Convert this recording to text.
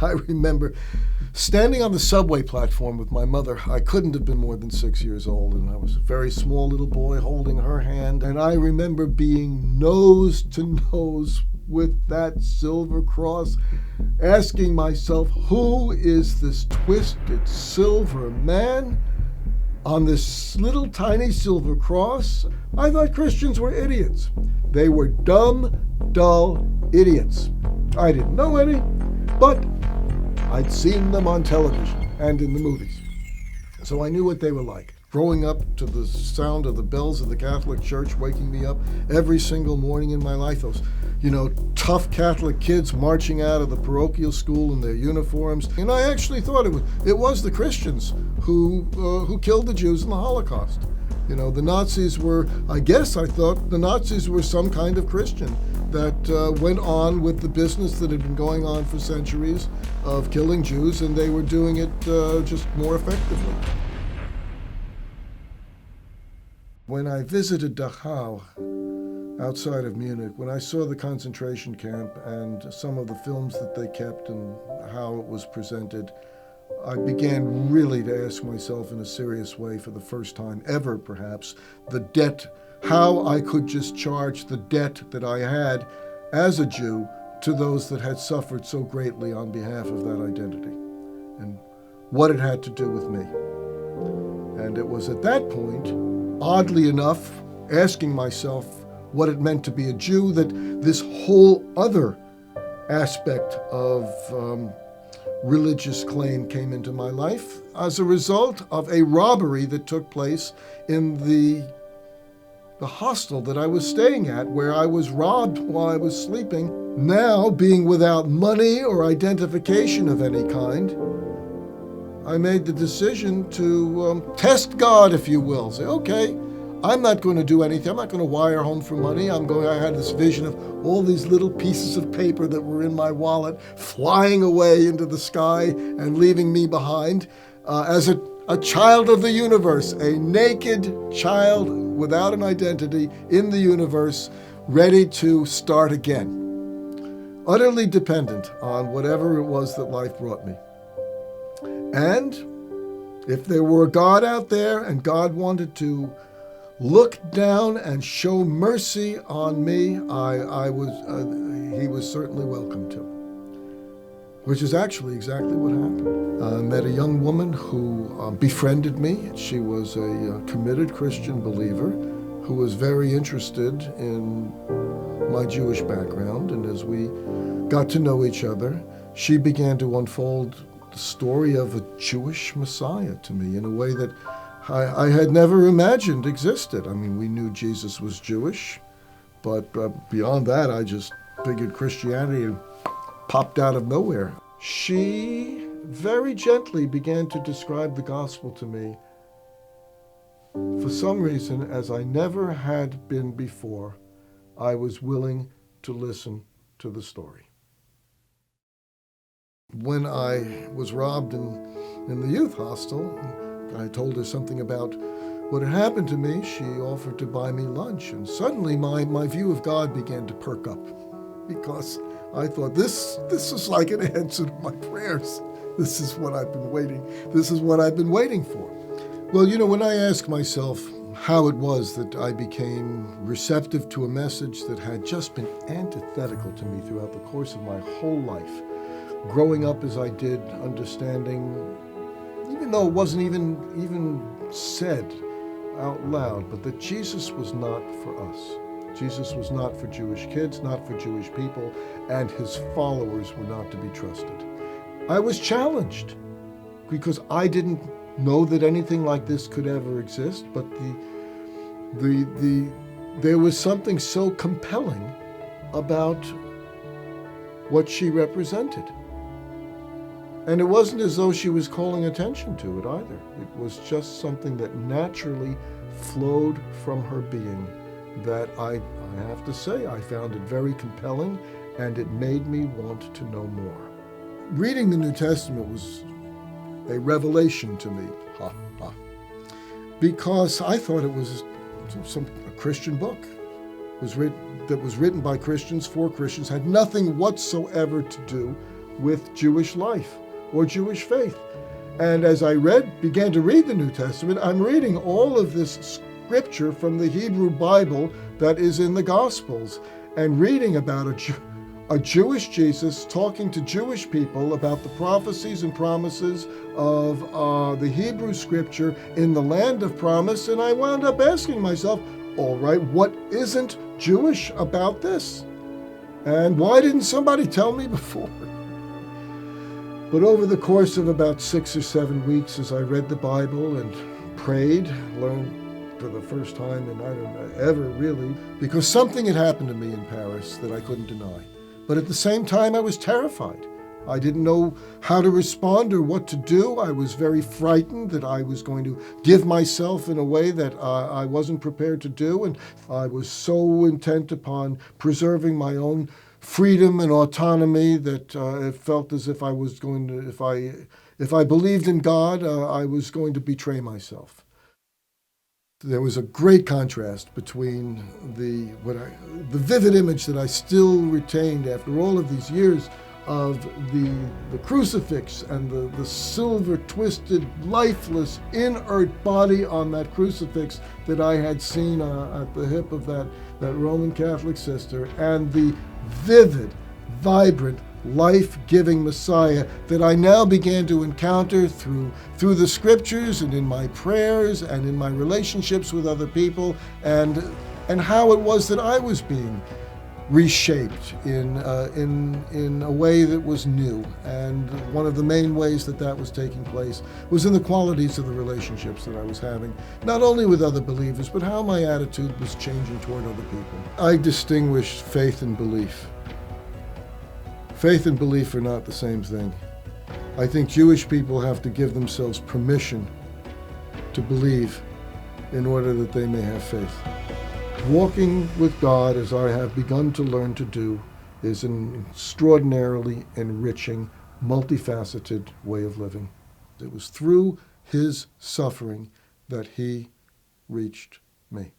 I remember standing on the subway platform with my mother. I couldn't have been more than 6 years old, and I was a very small little boy holding her hand. And I remember being nose to nose with that silver cross, asking myself, who is this twisted silver man on this little tiny silver cross? I thought Christians were idiots. They were dumb, dull idiots. I didn't know any, but I'd seen them on television and in the movies. So I knew what they were like. Growing up to the sound of the bells of the Catholic Church waking me up every single morning in my life, those, tough Catholic kids marching out of the parochial school in their uniforms. And I actually thought it was the Christians who killed the Jews in the Holocaust. The Nazis were, I thought the Nazis were some kind of Christian that went on with the business that had been going on for centuries of killing Jews, and they were doing it just more effectively. When I visited Dachau outside of Munich, when I saw the concentration camp and some of the films that they kept and how it was presented, I began really to ask myself in a serious way, for the first time ever perhaps, the debt, how I could just charge the debt that I had as a Jew to those that had suffered so greatly on behalf of that identity, and what it had to do with me. And it was at that point, oddly enough, asking myself what it meant to be a Jew, that this whole other aspect of religious claim came into my life as a result of a robbery that took place in the hostel that I was staying at, where I was robbed while I was sleeping. Now, being without money or identification of any kind, I made the decision to test God, if you will. Say, okay, I'm not going to do anything. I'm not going to wire home for money. I had this vision of all these little pieces of paper that were in my wallet flying away into the sky and leaving me behind as a child of the universe, a naked child without an identity in the universe, ready to start again, utterly dependent on whatever it was that life brought me. And if there were a God out there and God wanted to look down and show mercy on me, he was certainly welcome to. Which is actually exactly what happened. I met a young woman who befriended me. She was a committed Christian believer who was very interested in my Jewish background. And as we got to know each other, she began to unfold the story of a Jewish Messiah to me in a way that I had never imagined existed. I mean, we knew Jesus was Jewish, but beyond that, I just figured Christianity popped out of nowhere. She very gently began to describe the gospel to me, for some reason, as I never had been before. I was willing to listen to the story. When I was robbed in the youth hostel, I told her something about what had happened to me. She offered to buy me lunch, and suddenly my view of God began to perk up, because I thought, this is like an answer to my prayers. This is what I've been waiting for. Well, when I ask myself how it was that I became receptive to a message that had just been antithetical to me throughout the course of my whole life, growing up as I did, understanding, even though it wasn't even said out loud, but that Jesus was not for us. Jesus was not for Jewish kids, not for Jewish people, and his followers were not to be trusted. I was challenged because I didn't know that anything like this could ever exist, but there was something so compelling about what she represented. And it wasn't as though she was calling attention to it either. It was just something that naturally flowed from her being that I have to say, I found it very compelling, and it made me want to know more. Reading the New Testament was a revelation to me, because I thought it was a Christian book. That was written by Christians for Christians, had nothing whatsoever to do with Jewish life or Jewish faith. And as I began to read the New Testament, I'm reading all of this scripture from the Hebrew Bible that is in the Gospels, and reading about a Jewish Jesus talking to Jewish people about the prophecies and promises of the Hebrew scripture in the land of promise. And I wound up asking myself, all right, what isn't Jewish about this? And why didn't somebody tell me before? But over the course of about 6 or 7 weeks, as I read the Bible and prayed, learned for the first time in, I don't know, ever really, because something had happened to me in Paris that I couldn't deny. But at the same time, I was terrified. I didn't know how to respond or what to do. I was very frightened that I was going to give myself in a way that I wasn't prepared to do. And I was so intent upon preserving my own freedom and autonomy that it felt as if I was going to, if I believed in God, I was going to betray myself. There was a great contrast between the vivid image that I still retained after all of these years of the crucifix and the silver twisted, lifeless, inert body on that crucifix that I had seen at the hip of that Roman Catholic sister, and the vivid, vibrant, life-giving Messiah that I now began to encounter through the scriptures and in my prayers and in my relationships with other people, and how it was that I was being reshaped in a way that was new. And one of the main ways that was taking place was in the qualities of the relationships that I was having, not only with other believers, but how my attitude was changing toward other people. I distinguish faith and belief. Faith and belief are not the same thing. I think Jewish people have to give themselves permission to believe in order that they may have faith. Walking with God, as I have begun to learn to do, is an extraordinarily enriching, multifaceted way of living. It was through his suffering that he reached me.